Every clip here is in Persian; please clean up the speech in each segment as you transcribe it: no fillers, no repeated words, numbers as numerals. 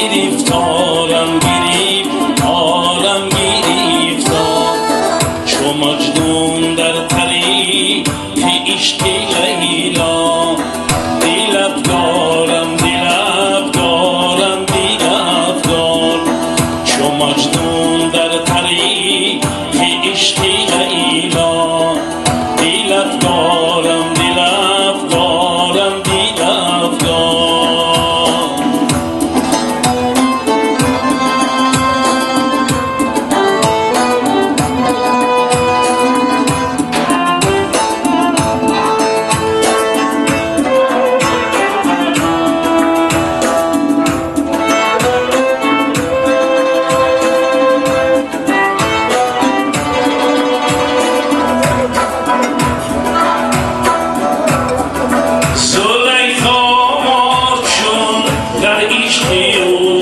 گریفتارم گریفت حالم گریفتار چو مجنون در طریق عشق لیلا دل افگارم دل افگارم دل افگار چو مجنون در طریق عشق لیلا دل افگارم دل افگارم دل افگار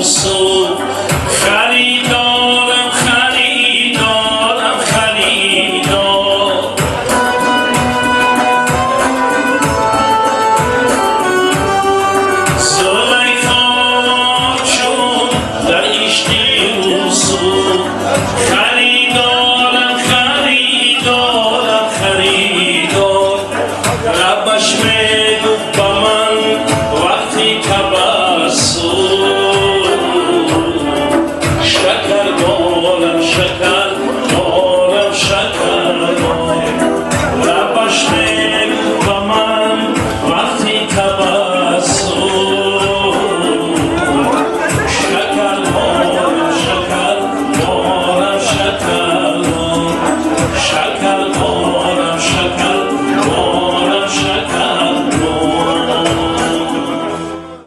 So